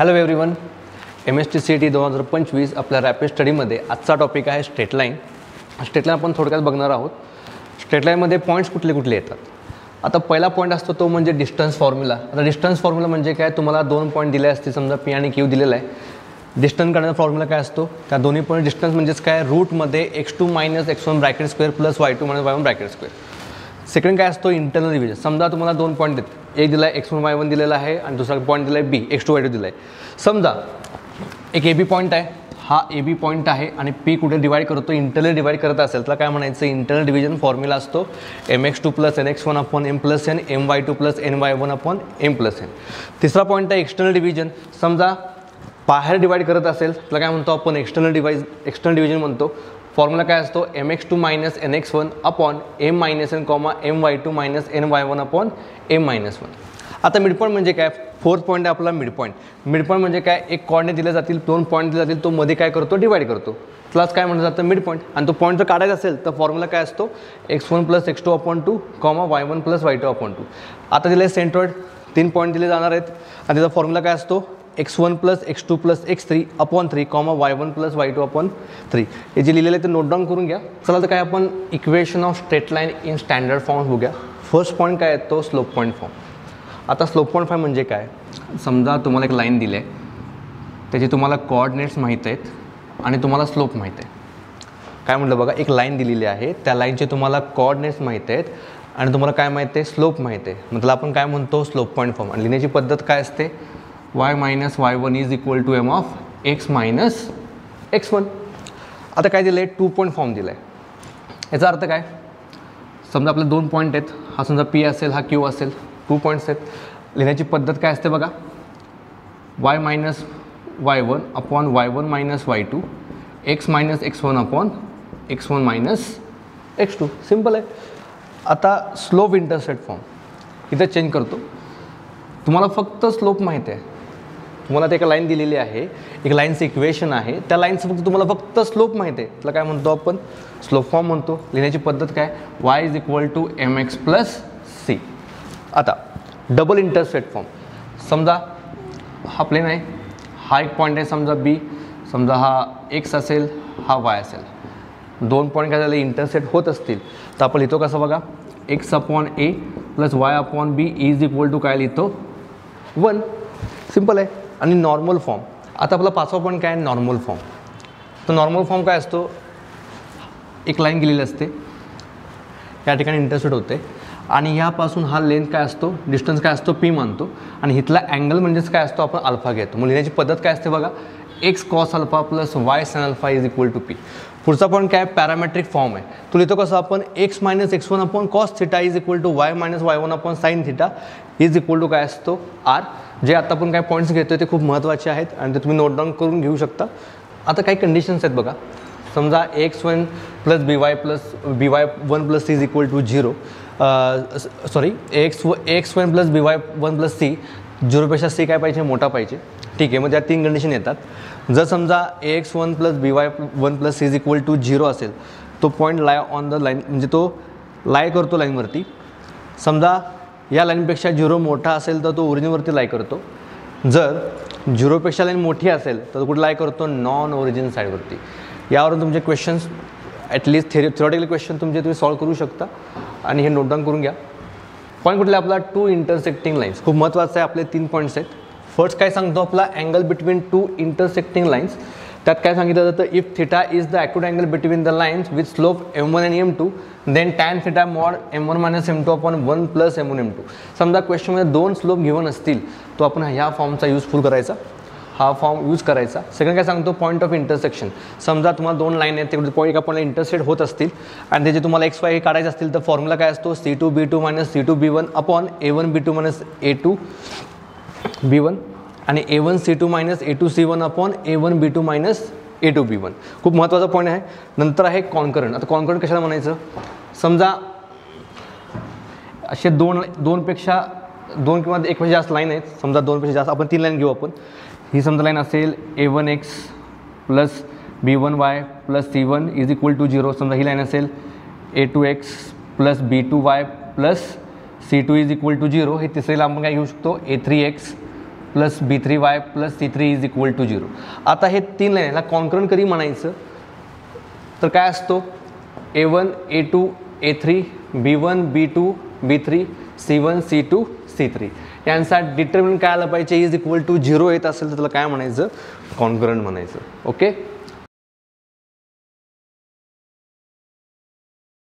Hello everyone, MST-CET 2025 आपल्या rapid स्टडीमध्ये आजचा टॉपिक आहे स्ट्रेट लाईन. स्ट्रेट लाईन आपण थोडक्यात बघणार आहोत. स्ट्रेट लाईनमध्ये पॉईंट्स कुठले कुठले येतात. आता पहिला पॉईंट असतो तो म्हणजे डिस्टन्स फॉर्म्युला. आता डिस्टन्स फॉर्म्युला म्हणजे काय, तुम्हाला दोन पॉईंट दिले असतील, समजा P आणि Q दिलेला आहे. डिस्टन्स काढण्याचा फॉर्म्युला काय असतो, त्या दोन्ही पॉईंट डिस्टन्स म्हणजेच काय, रूटमध्ये x2 - x1 bracket square plus y2 - y1 bracket square. Second काय असतो, इंटरनल डिव्हिजन. समजा तुम्हाला दोन पॉईंट देत, एक दिला आहे x1 y1 दिलेला आहे आणि दुसरा पॉईंट दिला आहे B x2 y2 दिला आहे. समजा एक AB पॉईंट आहे, हा AB पॉईंट आहे आणि P कुठे डिवाइड करतो, इंटरनल डिवाइड करत असेल तर काय म्हणायचं, इंटरनल डिव्हिजन फॉर्म्युला असतो mx2 + nx1 / m + n my2 + ny1 / m + n. तिसरा पॉईंट आहे एक्सटर्नल डिव्हिजन. समजा बाहेर डिवाइड करत असेल तर काय म्हणतो आपण, एक्सटर्नल डिव्हिजन म्हणतो. फॉर्म्युला काय असतो, mx2 - nx1 / m - n, my2 - ny1 / m - 1. आता मिडपॉईंट म्हणजे काय, फोर्थ पॉईंट आहे आपला मिडपॉईंट. मिडपॉईंट म्हणजे काय, एक कॉर्डिनेट दिले जातील, दोन पॉईंट दिले जातील, तो मध्ये काय करतो, डिवाइड करतो, प्लस काय म्हणलं जातं मिडपॉईंट. आणि तो पॉईंट जर काढायचा असेल तर फॉर्म्युला काय असतो, x1 + x2 / 2, y1 + y2 / 2. आता दिले सेंट्रॉइड, तीन पॉईंट दिले जाणार आहेत आणि त्याचा फॉर्म्युला काय असतो, x1 + x2 + x3 / 3, y1 + y2 / 3. हे जे लिहिलेलं आहे ते नोट डाऊन करून घ्या. चला तर काय आपण equation of straight line in standard form बघूया. फर्स्ट पॉईंट काय आहे, तो स्लोप पॉईंट फॉर्म. आता स्लोप पॉईंट फॉर्म म्हणजे काय, समजा तुम्हाला एक लाईन दिली आहे, त्याचे तुम्हाला कोऑर्डिनेट्स माहीत आहेत आणि तुम्हाला स्लोप माहीत आहे. काय म्हटलं बघा, एक लाईन दिलेली आहे, त्या लाईनचे तुम्हाला कोऑर्डिनेट्स माहीत आहेत आणि तुम्हाला काय माहीत आहे, स्लोप माहीत आहे. मतलब आपण काय म्हणतो, स्लोप पॉईंट फॉर्म. आणि लिहिण्याची पद्धत काय असते, y - y1 = m of x - x1. आता काय दिलं आहे, 2 पॉईंट फॉर्म दिला आहे. याचा अर्थ काय, समजा आपले दोन पॉईंट आहेत, हा समजा P असेल, हा Q असेल, 2 पॉईंट्स आहेत. लिहिण्याची पद्धत काय असते बघा, y - y1 / y1 - y2 x - x1 / x1 - x2. Simple आहे. आता स्लोप इंटरसेप्ट फॉर्म इथं चेंज करतो. तुम्हाला फक्त स्लोप माहीत आहे, तुम्हाला ते एका लाईन दिलेली आहे, एक लाईनचं इक्वेशन आहे, त्या लाईनचं तुम्हाला फक्त स्लोप माहीत आहे, त्याला काय म्हणतो आपण, स्लोप फॉर्म म्हणतो. लिहिण्याची पद्धत काय, y = mx + c. आता डबल इंटरसेप्ट फॉर्म. समजा हा प्लेन आहे, हा एक पॉईंट आहे समजा B, समजा हा x असेल, हा y असेल, दोन पॉईंट काय झाले, इंटरसेप्ट होत असतील तर आपण लिहितो कसं बघा, x / a + y / b = काय लिहितो, 1. सिम्पल आहे. आणि नॉर्मल फॉर्म. आता आपला पाचवा पॉईंट काय आहे, नॉर्मल फॉर्म. तर नॉर्मल फॉर्म काय असतो, एक लाईन गेलेली असते, या ठिकाणी इंटरसेप्ट होते आणि ह्यापासून हा लेंथ काय असतो, डिस्टन्स काय असतो, P मानतो आणि इथला अँगल म्हणजेच काय असतो, आपण अल्फा घेतो. मग लिहिण्याची पद्धत काय असते बघा, x cos α + y sin α = P. पुढचा पॉईंट काय, पॅरामेट्रिक फॉर्म आहे. तो लिहितो कसं आपण, x - x1 / cos θ = y - y1 / sin θ काय असतो, R. जे आता आपण काय पॉईंट्स घेतो ते खूप महत्त्वाचे आहेत आणि ते तुम्ही नोट डाऊन करून घेऊ शकता. आता काही कंडिशन्स आहेत बघा, समजा x1 + by + by1 + c = 0. Sorry, x1 + by1 + c, 0पेक्षा c काय पाहिजे, मोठा पाहिजे. ठीक आहे, मग त्या तीन कंडिशन येतात. जर समजा x1 + by1 + c = 0 असेल, तो point lie on the line, म्हणजे तो लाय करतो लाईनवरती. समजा या लाईनपेक्षा 0 मोठा असेल तर तो ओरिजिनवरती लाय करतो. जर 0पेक्षा लाईन मोठी असेल तर कुठे लाय करतो, नॉन ओरिजिन साईडवरती. यावरून तुमचे क्वेश्चन्स, ॲटलिस्ट थिओरिटिकल क्वेश्चन तुम्ही सॉल्व करू शकता आणि हे नोट डाऊन करून घ्या. पॉईंट कुठला आपला, 2 इंटरसेक्टिंग लाईन्स. खूप महत्त्वाचं आहे, आपले 3 पॉईंट्स आहेत. फर्स्ट काय सांगतो, आपला अँगल बिटवीन 2 इंटरसेक्टिंग लाईन्स. त्यात काय सांगितलं जातं, if theta is the acute angle between the lines with slope m1 आणि m2 then tan θ mod m1 - m2 / 1 + m1 m2. समजा क्वेश्चनमध्ये दोन स्लोप गिवन असतील तो आपण ह्या फॉर्मचा यूजफुल करायचा, हा फॉर्म यूज करायचा. सेकंड काय सांगतो, पॉईंट ऑफ इंटरसेक्शन. समजा तुम्हाला दोन लाईन आहेत, ते पॉईंट एका पॉईंटला इंटरसेक्ट होत असतील आणि त्याचे तुम्हाला x y हे काढायचे असतील तर फॉर्म्युला काय असतो, c2b2 - c2b1 / a1b2 - a2b1 आणि a1c2 - a2c1 / a1b2 - a2b1. खूप महत्त्वाचा पॉईंट आहे. नंतर आहे कॉन्करंट. आता कॉन्करंट कशाला म्हणायचं, समजा असे दोनपेक्षा दोन किंवा एकपेक्षा जास्त लाईन आहेत, समजा दोनपेक्षा जास्त, आपण 3 लाईन घेऊ. आपण ही समजा लाईन असेल a1x + b1y + c1 = 0. समजा ही लाईन असेल a2x + b2y + c2 = 0. हे तिसरीला आपण काय घेऊ शकतो, a3x plus B3Y plus C3 is equal to 0. आता हे 3 लाईन ह्याला कॉन्करंट कधी म्हणायचं तर काय असतो A1 A2 A3 B1 B2 B3 C1 C2 C3 यांचा डिटर्मिनंट काय आलं पाहिजे इज इक्वल टू 0 येत असेल तर त्याला काय म्हणायचं कॉन्करंट म्हणायचं. ओके